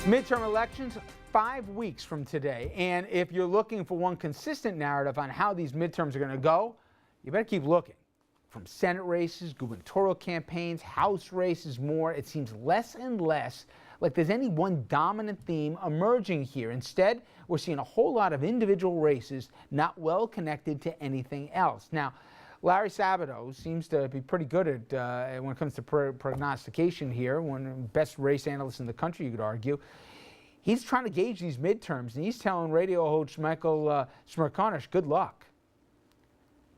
Midterm elections 5 weeks from today, and if you're looking for one consistent narrative on how these midterms are going to go, you better keep looking. From Senate races, gubernatorial campaigns, House races, more, it seems less and less like there's any one dominant theme emerging here. Instead, we're seeing a whole lot of individual races not well connected to anything else. Now, Larry Sabato seems to be pretty good at when it comes to prognostication here, one of the best race analysts in the country, you could argue. He's trying to gauge these midterms, and he's telling radio host Michael Smerconish, good luck.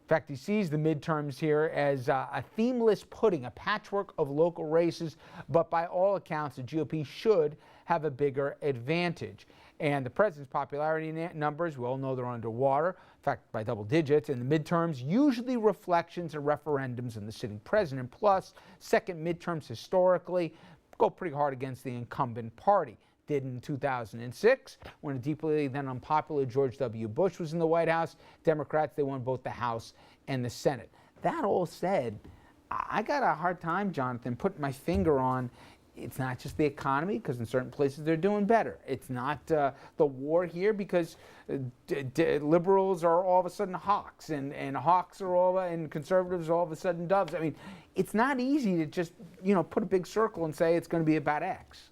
In fact, he sees the midterms here as a themeless pudding, a patchwork of local races, but by all accounts, the GOP should have a bigger advantage. And the president's popularity numbers, we all know they're underwater, in fact, by double digits. And the midterms, usually reflections of referendums on the sitting president. Plus, second midterms historically go pretty hard against the incumbent party. Did in 2006, when a deeply then unpopular George W. Bush was in the White House. Democrats, they won both the House and the Senate. That all said, I got a hard time, Jonathan, putting my finger on it's not just the economy, because in certain places they're doing better. It's not the war here, because liberals are all of a sudden hawks, and hawks are and conservatives are all of a sudden doves. I mean, it's not easy to just, put a big circle and say it's going to be about X.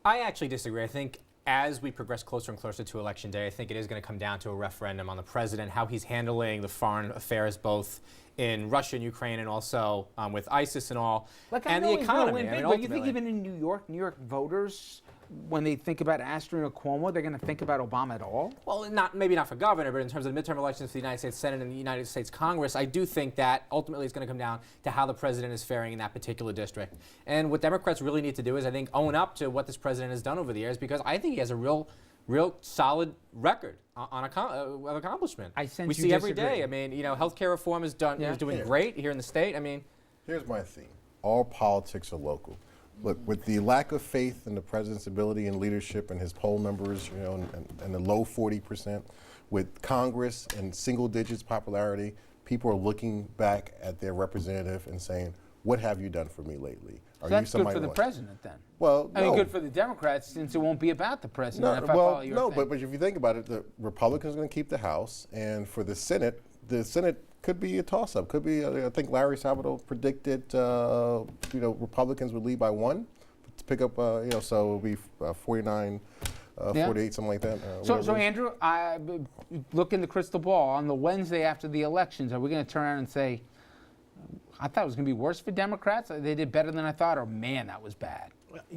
I actually disagree. I think as we progress closer and closer to Election Day, I think it is going to come down to a referendum on the president, how he's handling the foreign affairs, both in Russia and Ukraine, and also with ISIS and all, and the economy. But you think even in New York voters, when they think about Astorino Cuomo, they're going to think about Obama at all? Well, maybe not for governor, but in terms of the midterm elections for the United States Senate and the United States Congress, I do think that ultimately it's going to come down to how the president is faring in that particular district. And what Democrats really need to do is, I think, own up to what this president has done over the years, because I think he has a real solid record of accomplishment. We see every day. I mean, healthcare reform is doing great here in the state. I mean, here's my theme: all politics are local. Look, with the lack of faith in the president's ability and leadership and his poll numbers, and the low 40%, with Congress and single digits popularity, people are looking back at their representative and saying, "What have you done for me lately?" So that's good for the president, then. Well, I mean, good for the Democrats, since it won't be about the president. But if you think about it, the Republicans are going to keep the House, and for the Senate could be a toss-up. Could be. I think Larry Sabato predicted, Republicans would lead by 1 to pick up. So it'll be 49, 48, something like that. So Andrew, look in the crystal ball. On the Wednesday after the elections, are we going to turn around and say, I thought it was going to be worse for Democrats? They did better than I thought, or man, that was bad?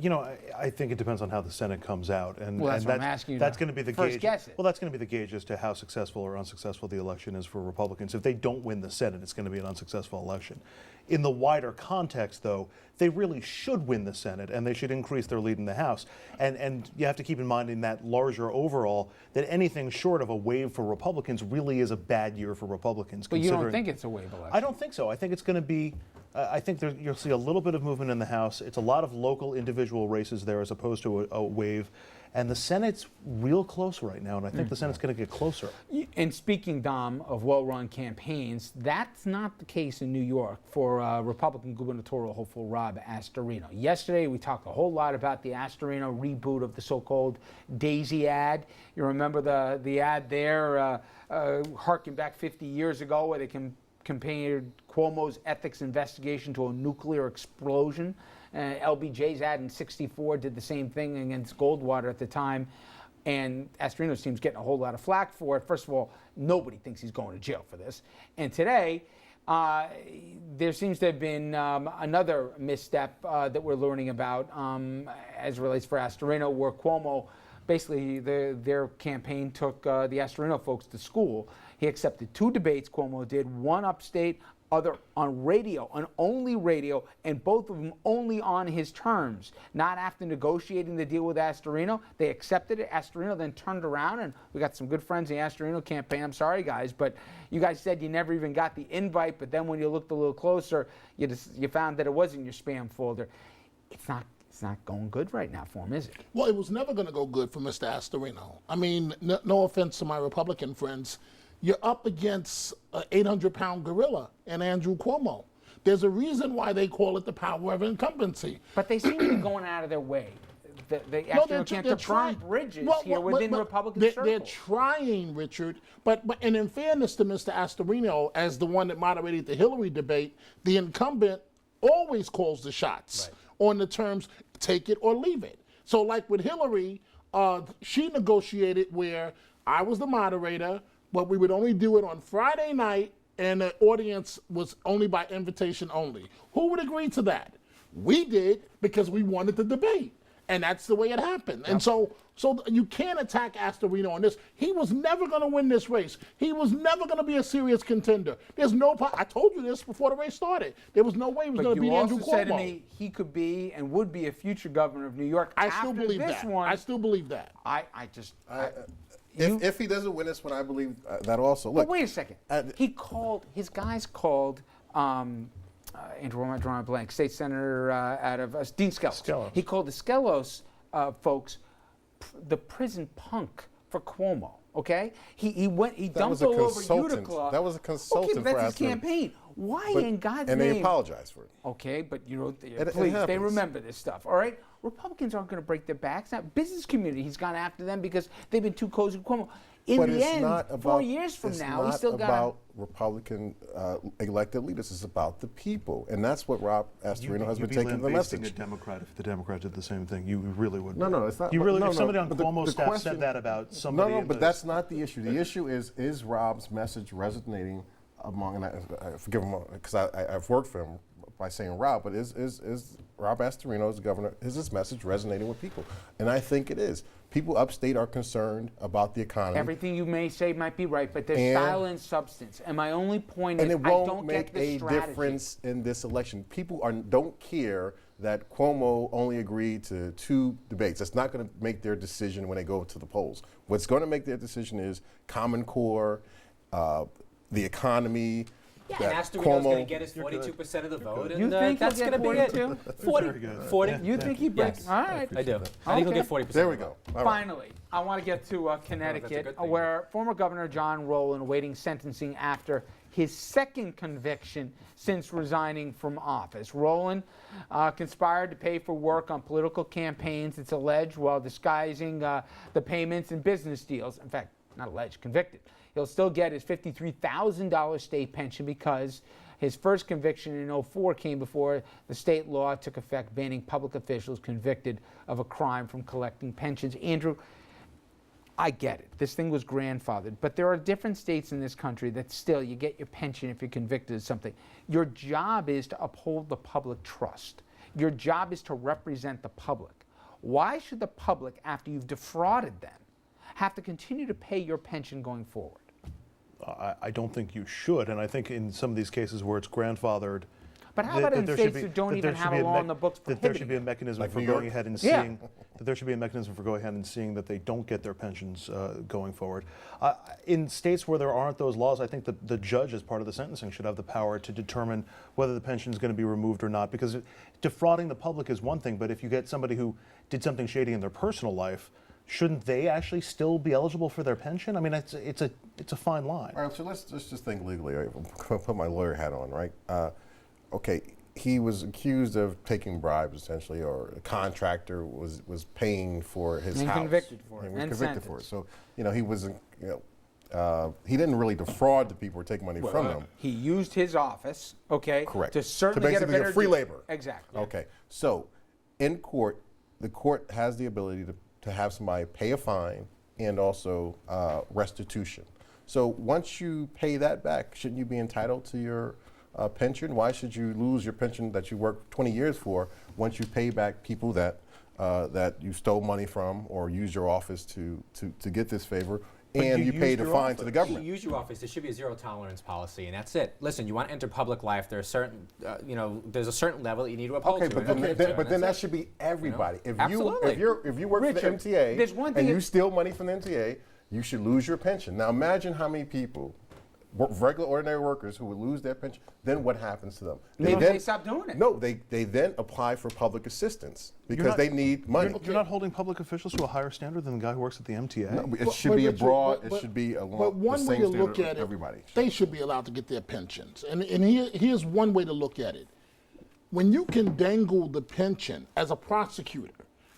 I think it depends on how the Senate comes out, and that's what I'm asking you. That's going to be the gauge. Guess it. Well, that's going to be the gauge as to how successful or unsuccessful the election is for Republicans. If they don't win the Senate, it's going to be an unsuccessful election. In the wider context, though, they really should win the Senate, and they should increase their lead in the House. And you have to keep in mind, in that larger overall, that anything short of a wave for Republicans really is a bad year for Republicans. But you don't think it's a wave election? I don't think so. I think it's going to be. I think you'll see a little bit of movement in the House. It's a lot of local individual races there as opposed to a wave. And the Senate's real close right now, and I think the Senate's going to get closer. And speaking, Dom, of well-run campaigns, that's not the case in New York for Republican gubernatorial hopeful Rob Astorino. Yesterday, we talked a whole lot about the Astorino reboot of the so-called Daisy ad. You remember the ad there, harking back 50 years ago, where they compared Cuomo's ethics investigation to a nuclear explosion. LBJ's ad in '64 did the same thing against Goldwater at the time, and Astorino seems getting a whole lot of flack for it. First of all, nobody thinks he's going to jail for this. And today, there seems to have been another misstep that we're learning about as it relates for Astorino, where Cuomo, basically their campaign took the Astorino folks to school. He accepted 2 debates, Cuomo did, one upstate, other on radio, on only radio, and both of them only on his terms. Not after negotiating the deal with Astorino. They accepted it. Astorino then turned around, and we got some good friends in the Astorino campaign. I'm sorry, guys, but you guys said you never even got the invite, but then when you looked a little closer, you found that it was in your spam folder. It's not going good right now for him, is it? Well, it was never going to go good for Mr. Astorino. I mean, no offense to my Republican friends, you're up against an 800-pound gorilla in Andrew Cuomo. There's a reason why they call it the power of incumbency. But they seem to be going out of their way. the Astorino camp to burn bridges here within Republican circles. They're trying, Richard, but and in fairness to Mr. Astorino, as the one that moderated the Hillary debate, the incumbent always calls the shots on the terms, take it or leave it. So like with Hillary, she negotiated where I was the moderator, but we would only do it on Friday night, and the audience was only by invitation only. Who would agree to that? We did, because we wanted the debate. And that's the way it happened. And so you can't attack Astorino on this. He was never going to win this race. He was never going to be a serious contender. There's no, I told you this before the race started. There was no way he was going to beat Andrew Cuomo. You also said to me he could be and would be a future governor of New York. I still believe that. I still believe that. If he doesn't win this one, I believe that also. Look, but wait a second. His guys called, Andrew, am I drawing a blank? State Senator out of Dean Skelos. He called the Skelos folks the prison punk for Cuomo. Okay, he dumped all over Utica. That was a consultant okay, but that's for his campaign. Why in God's name? And they apologized for it. Okay, but please, they remember this stuff. All right, Republicans aren't going to break their backs. Now, business community, he's gone after them because they've been too cozy with Cuomo. In the end, 4 years from now, he's still got. It's not about Republican elected leaders. It's about the people, and that's what Rob Astorino has been taking the message. A Democrat, if the Democrat did the same thing, you really would. No, it's not. You really, no, if somebody no, on Cuomo's staff said that about somebody. No, but that's not the issue. The issue is Rob's message resonating among, and I forgive him because I've worked for him by saying Rob, but is Rob Astorino as governor, is his message resonating with people? And I think it is. People upstate are concerned about the economy. Everything you may say might be right, but there's style and substance. And my only point is, I don't get the strategy. And it won't make a difference in this election. People don't care that Cuomo only agreed to 2 debates. That's not going to make their decision when they go to the polls. What's going to make their decision is Common Core, the economy. Yeah, and Astorino's going to get his 42% of the vote, and that's going to be it. 40. You think he breaks? Yes. All right. I do. I think he'll get 40%. There we go. All right. Finally, I want to get to Connecticut, where former Governor John Rowland awaiting sentencing after his second conviction since resigning from office. Rowland conspired to pay for work on political campaigns, it's alleged, while disguising the payments in business deals. In fact, not alleged, convicted. He'll still get his $53,000 state pension because his first conviction in 2004 came before the state law took effect banning public officials convicted of a crime from collecting pensions. Andrew, I get it. This thing was grandfathered, but there are different states in this country that still you get your pension if you're convicted of something. Your job is to uphold the public trust. Your job is to represent the public. Why should the public, after you've defrauded them, have to continue to pay your pension going forward? I don't think you should, and I think in some of these cases where it's grandfathered. But how about in states that don't even have a law on the books prohibiting that there should be a mechanism for going ahead and seeing that there should be a mechanism for going ahead and seeing that they don't get their pensions going forward. In states where there aren't those laws, I think the judge, as part of the sentencing, should have the power to determine whether the pension is going to be removed or not. Because defrauding the public is one thing, but if you get somebody who did something shady in their personal life, shouldn't they actually still be eligible for their pension? I mean, it's a fine line. All right, so let's just think legally. Right? I'll put my lawyer hat on, right? Okay, he was accused of taking bribes, essentially, or a contractor was paying for his house. Convicted for it. And was convicted for it. So, he wasn't, he didn't really defraud the people who were taking money from them. He used his office, correct, to certainly get a better free deal. labor. Exactly. Okay, so in court, the court has the ability to have somebody pay a fine and also restitution. So once you pay that back, shouldn't you be entitled to your pension? Why should you lose your pension that you worked 20 years for once you pay back people that you stole money from or used your office to get this favor? And you paid a fine to the government. You use your office. There should be a zero tolerance policy, and that's it. Listen, you want to enter public life. There's certain, there's a certain level that you need to uphold. Okay, but then that should be everybody. Absolutely. If you work for the MTA there's one thing and you steal money from the MTA, you should lose your pension. Now imagine how many people, regular ordinary workers, who would lose their pension. Then what happens to them? They stop doing it. No, they then apply for public assistance because they need money. You're not holding public officials to a higher standard than the guy who works at the MTA? No, it should be abroad. It should be along but one the way same to look standard at for it, everybody. They should be allowed to get their pensions. And here's one way to look at it. When you can dangle the pension as a prosecutor,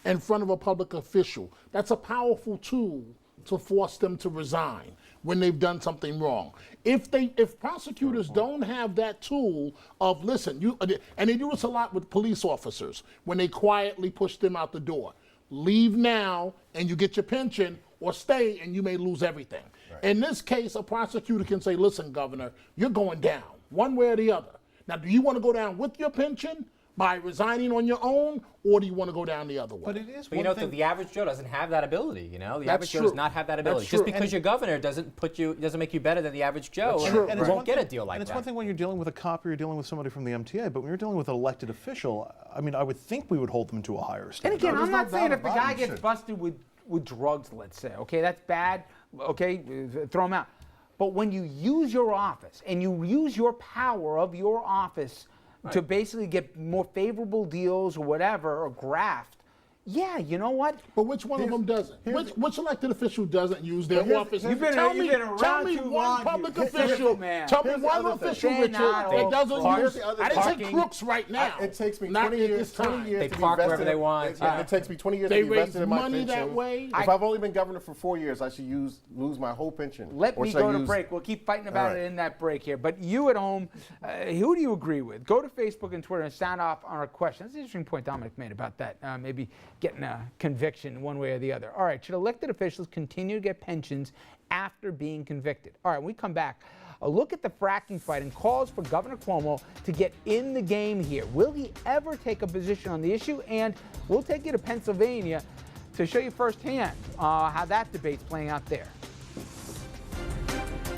in front of a public official. That's a powerful tool to force them to resign when they've done something wrong. If prosecutors don't have that tool of, listen, and they do this a lot with police officers when they quietly push them out the door. Leave now and you get your pension, or stay and you may lose everything. Right. In this case, a prosecutor can say, listen, Governor, you're going down one way or the other. Now, do you want to go down with your pension by resigning on your own, or do you want to go down the other way? But it is. But you know, the average Joe doesn't have that ability. You know, the That's average Joe true. does not have that ability. That's Just true. because you're governor doesn't make you better than the average Joe. That's true. And Right. you won't get a deal like and it's that. one thing when you're dealing with a cop or you're dealing with somebody from the MTA, but when you're dealing with an elected official, I mean, I would think we would hold them to a higher And standard. again, No, I'm there's not no saying doubt if the about guy it, gets should. busted with drugs, let's say, okay, that's bad, okay, throw him out. But when you use your office and you use your power of your office to basically get more favorable deals or whatever, or graft, yeah, you know what? But which one of them doesn't? Which elected official doesn't use their office? You've been tell around me too one long, public you official. different man. Tell me Here's the one other thing. official, They're Richard, not that all doesn't parking. use. I didn't say Parking. crooks right now. It takes me Not 20 at years. this 20 time. years They to be park wherever vested they in- want. It takes me 20 years They to be vested raise in my money pension. that way. If I've only been governor for 4 years, I should lose my whole pension. Let Or me should I go to use- break. We'll keep fighting about All right. it in that break here. But you at home, who do you agree with? Go to Facebook and Twitter and sound off on our question. That's an interesting point Dominic made about that. Maybe getting a conviction one way or the other. All right, should elected officials continue to get pensions after being convicted? All right, when we come back, a look at the fracking fight and calls for Governor Cuomo to get in the game here. Will he ever take a position on the issue? And we'll take you to Pennsylvania to show you firsthand how that debate's playing out there.